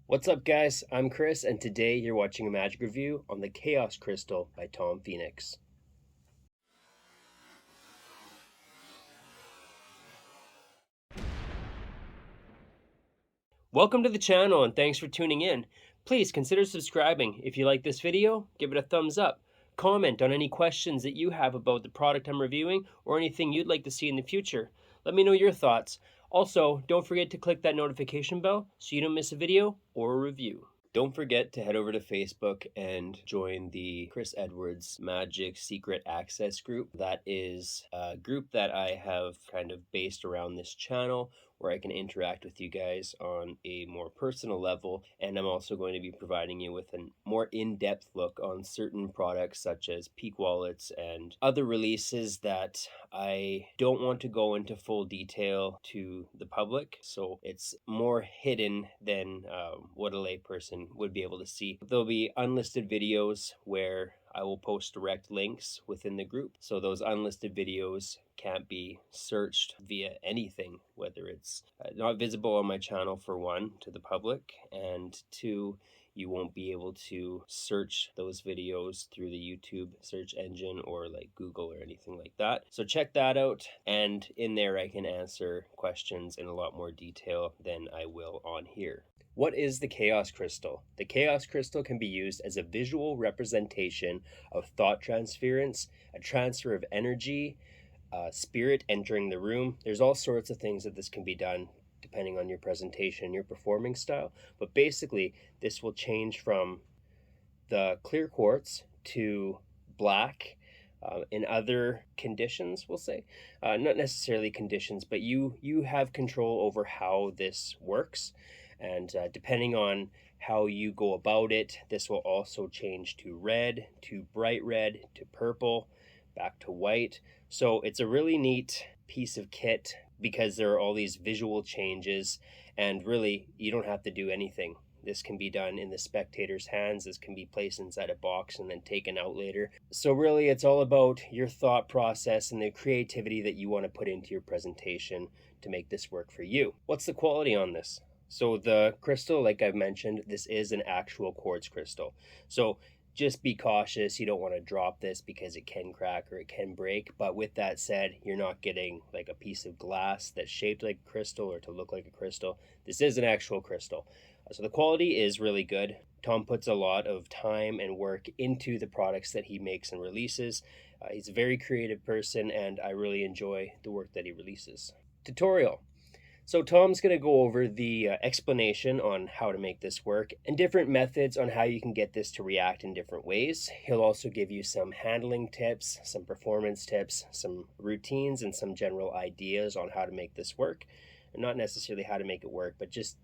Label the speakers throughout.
Speaker 1: What's up, guys? I'm Chris, and today you're watching a magic review on the Chaos Crystal by Tom Phoenix. Welcome to the channel, and thanks for tuning in. Please consider subscribing. If you like this video, give it a thumbs up. Comment on any questions that you have about the product I'm reviewing or anything you'd like to see in the future. Let me know your thoughts. Also, don't forget to click that notification bell so you don't miss a video or a review. Don't forget to head over to Facebook and join the Chris Edwards Magic Secret Access group. That is a group that I have kind of based around this channel where I can interact with you guys on a more personal level. And I'm also going to be providing you with a more in-depth look on certain products such as Peak Wallets and other releases that I don't want to go into full detail to the public. So it's more hidden than what a layperson would be able to see. There'll be unlisted videos where I will post direct links within the group. So those unlisted videos can't be searched via anything, whether it's not visible on my channel for one to the public, and two, you won't be able to search those videos through the YouTube search engine or like Google or anything like that. So check that out, and in there I can answer questions in a lot more detail than I will on here. What is the Chaos Crystal? The Chaos Crystal can be used as a visual representation of thought transference, a transfer of energy, spirit entering the room. There's all sorts of things that this can be done depending on your presentation, your performing style. But basically, this will change from the clear quartz to black in other conditions, we'll say. Not necessarily conditions, but you have control over how this works. And depending on how you go about it, this will also change to red, to bright red, to purple, back to white. So it's a really neat piece of kit because there are all these visual changes, and really you don't have to do anything. This can be done in the spectator's hands. This can be placed inside a box and then taken out later. So really it's all about your thought process and the creativity that you want to put into your presentation to make this work for you. What's the quality on this? So the crystal, like I've mentioned, this is an actual quartz crystal. So just be cautious. You don't want to drop this because it can crack or it can break. But with that said, you're not getting like a piece of glass that's shaped like a crystal or to look like a crystal. This is an actual crystal. So the quality is really good. Tom puts a lot of time and work into the products that he makes and releases. He's a very creative person, and I really enjoy the work that he releases. Tutorial. So Tom's going to go over the explanation on how to make this work and different methods on how you can get this to react in different ways. He'll also give you some handling tips, some performance tips, some routines, and some general ideas on how to make this work. And not necessarily how to make it work, but just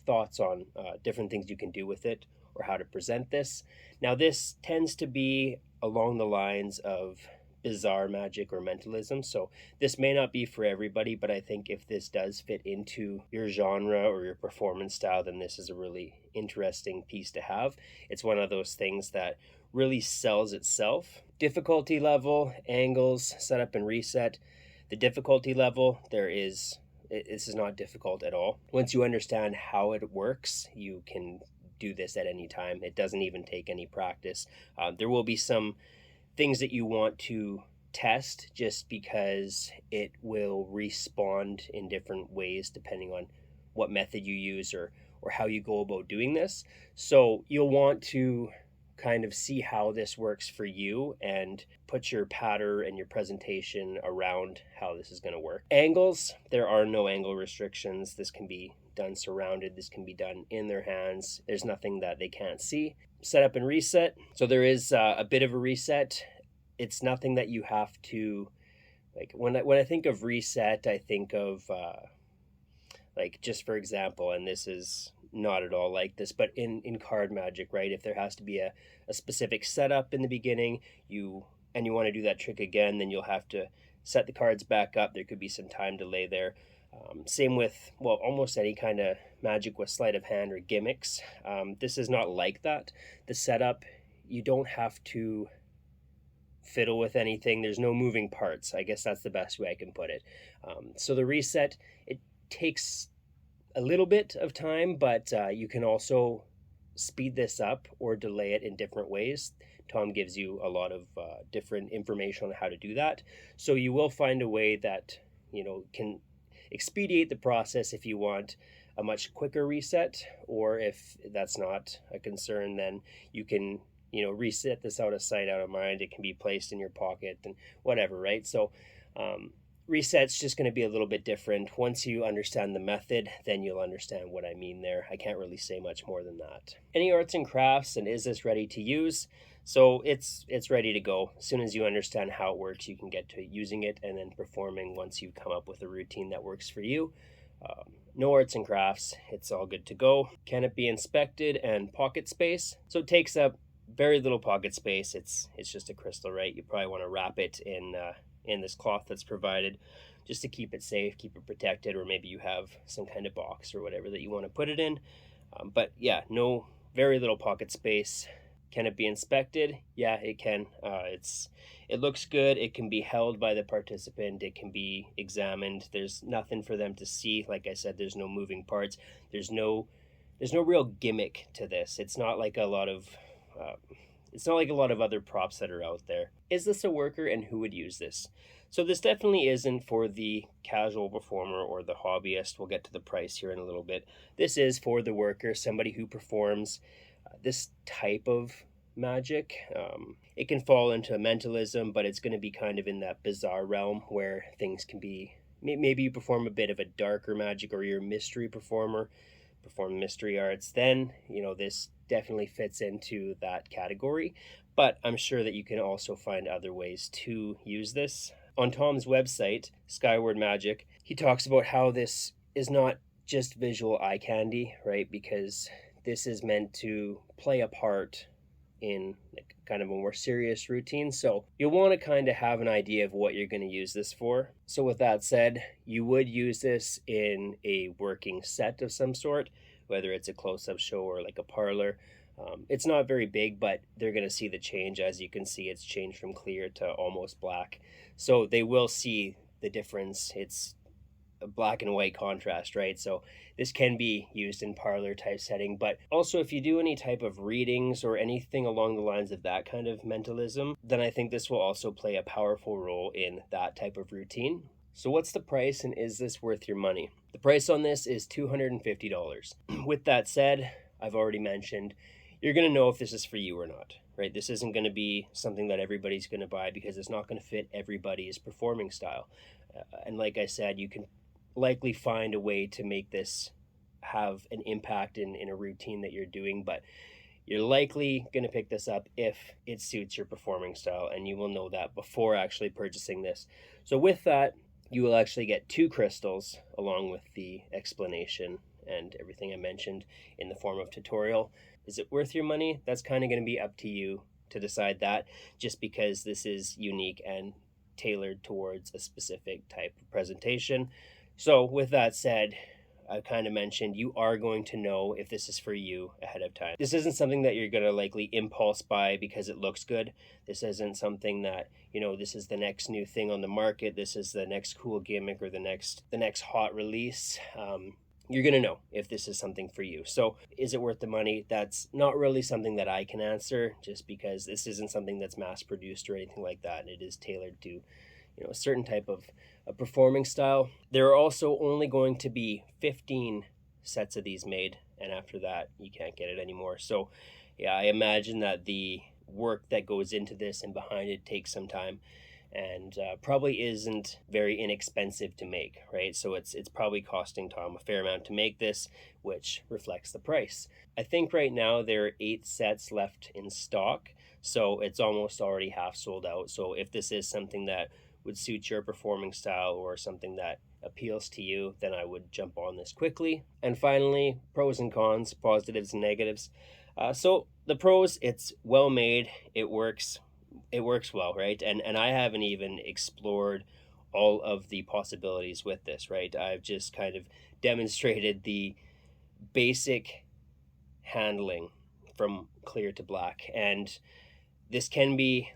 Speaker 1: thoughts on different things you can do with it or how to present this. Now this tends to be along the lines of bizarre magic or mentalism, so this may not be for everybody, but I think if this does fit into your genre or your performance style, then this is a really interesting piece to have. It's one of those things that really sells itself. Difficulty level, angles, setup and reset. The difficulty level, this is not difficult at all. Once you understand how it works, you can do this at any time. It doesn't even take any practice. There will be some things that you want to test just because it will respond in different ways depending on what method you use or how you go about doing this. So you'll want to kind of see how this works for you and put your pattern and your presentation around how this is going to work. Angles, there are no angle restrictions. This can be done surrounded. This can be done in their hands. There's nothing that they can't see. Setup and reset. So there is a bit of a reset. It's nothing that you have to, like when I think of reset, I think of like, just for example, and this is not at all like this, but in card magic, right? If there has to be a specific setup in the beginning, you want to do that trick again, then you'll have to set the cards back up. There could be some time delay there. Same with, well, almost any kind of magic with sleight of hand or gimmicks. This is not like that. The setup, you don't have to fiddle with anything. There's no moving parts. I guess that's the best way I can put it. So the reset, it takes a little bit of time, but you can also speed this up or delay it in different ways. Tom gives you a lot of different information on how to do that. So you will find a way that, can expedite the process if you want a much quicker reset, or if that's not a concern, then you can, reset this out of sight, out of mind. It can be placed in your pocket and whatever, right? So, reset's just going to be a little bit different. Once you understand the method, then you'll understand what I mean there. I can't really say much more than that. Any arts and crafts, and is this ready to use? So it's ready to go. As soon as you understand how it works, you can get to using it and then performing once you come up with a routine that works for you. No arts and crafts, it's all good to go. Can it be inspected? And pocket space. So it takes up very little pocket space. It's just a crystal, right? You probably want to wrap it in this cloth that's provided, just to keep it safe, keep it protected, or maybe you have some kind of box or whatever that you want to put it in. But yeah, very little pocket space. Can it be inspected? Yeah, it can. It looks good. It can be held by the participant. It can be examined. There's nothing for them to see. Like I said, there's no moving parts. There's no real gimmick to this. It's not like a lot of other props that are out there. Is this a worker, and who would use this? So this definitely isn't for the casual performer or the hobbyist. We'll get to the price here in a little bit. This is for the worker, somebody who performs this type of magic. It can fall into mentalism, but it's going to be kind of in that bizarre realm where things can be, maybe you perform a bit of a darker magic, or you're a mystery performer, perform mystery arts, then this definitely fits into that category. But I'm sure that you can also find other ways to use this. On Tom's website, Skyward Magic, he talks about how this is not just visual eye candy, right? Because this is meant to play a part in kind of a more serious routine. So you'll want to kind of have an idea of what you're going to use this for. So with that said, you would use this in a working set of some sort, whether it's a close-up show or like a parlor. It's not very big, but they're going to see the change. As you can see, it's changed from clear to almost black. So they will see the difference. It's a black and white contrast, right? So this can be used in parlor type setting, but also if you do any type of readings or anything along the lines of that kind of mentalism, then I think this will also play a powerful role in that type of routine. So what's the price, and is this worth your money? The price on this is $250. With that said, I've already mentioned, you're going to know if this is for you or not, right? This isn't going to be something that everybody's going to buy, because it's not going to fit everybody's performing style. And like I said, you can likely find a way to make this have an impact in a routine that you're doing, but you're likely going to pick this up if it suits your performing style, and you will know that before actually purchasing this. So with that, you will actually get 2 crystals along with the explanation and everything I mentioned in the form of tutorial. Is it worth your money? That's kind of going to be up to you to decide that, just because this is unique and tailored towards a specific type of presentation. So with that said, I kind of mentioned you are going to know if this is for you ahead of time. This isn't something that you're going to likely impulse buy because it looks good. This isn't something that, this is the next new thing on the market. This is the next cool gimmick, or the next hot release. You're going to know if this is something for you. So is it worth the money? That's not really something that I can answer, just because this isn't something that's mass produced or anything like that. It is tailored to a certain type of a performing style. There are also only going to be 15 sets of these made, and after that you can't get it anymore. So yeah, I imagine that the work that goes into this and behind it takes some time, and probably isn't very inexpensive to make, right? So it's probably costing Tom a fair amount to make this, which reflects the price. I think right now there are 8 sets left in stock, so it's almost already half sold out. So if this is something that would suit your performing style, or something that appeals to you, then I would jump on this quickly. And finally, pros and cons, positives and negatives. So the pros, it's well made, it works well, right? And I haven't even explored all of the possibilities with this, right? I've just kind of demonstrated the basic handling from clear to black, and this can be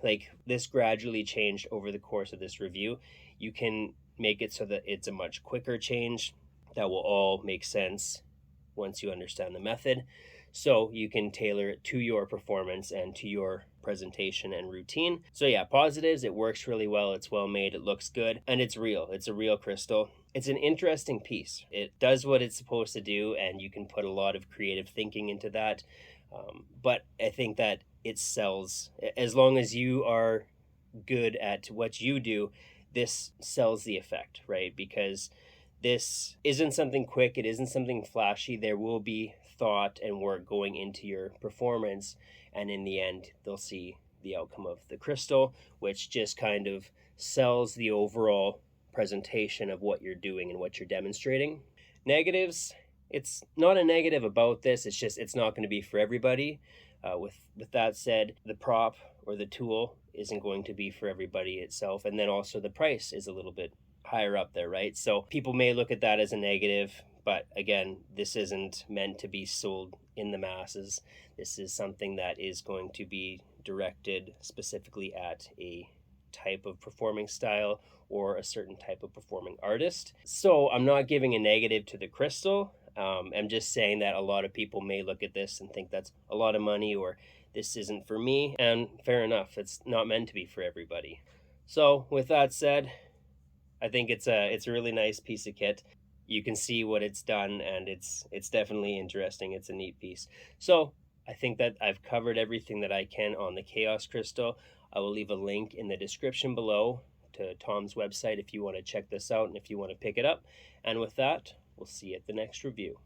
Speaker 1: this gradually changed over the course of this review. You can make it so that it's a much quicker change. that will all make sense once you understand the method. So you can tailor it to your performance and to your presentation and routine. So yeah, positives, it works really well, it's well made, it looks good, and it's real. It's a real crystal. It's an interesting piece. It does what it's supposed to do, and you can put a lot of creative thinking into that. But I think that it sells. As long as you are good at what you do, this sells the effect, right? Because this isn't something quick, it isn't something flashy. There will be thought and work going into your performance, and in the end, they'll see the outcome of the crystal, which just kind of sells the overall presentation of what you're doing and what you're demonstrating. Negatives, it's not a negative about this, it's just it's not going to be for everybody. With that said, the prop or the tool isn't going to be for everybody itself, and then also the price is a little bit higher up there, right? So people may look at that as a negative, but again, this isn't meant to be sold in the masses. This is something that is going to be directed specifically at a type of performing style or a certain type of performing artist. So I'm not giving a negative to the crystal. I'm just saying that a lot of people may look at this and think that's a lot of money, or this isn't for me, and fair enough, it's not meant to be for everybody. So with that said, I think it's a really nice piece of kit. You can see what it's done, and it's definitely interesting. It's a neat piece. So I think that I've covered everything that I can on the Chaos Crystal. I will leave a link in the description below to Tom's website if you want to check this out and if you want to pick it up. And with that, we'll see you at the next review.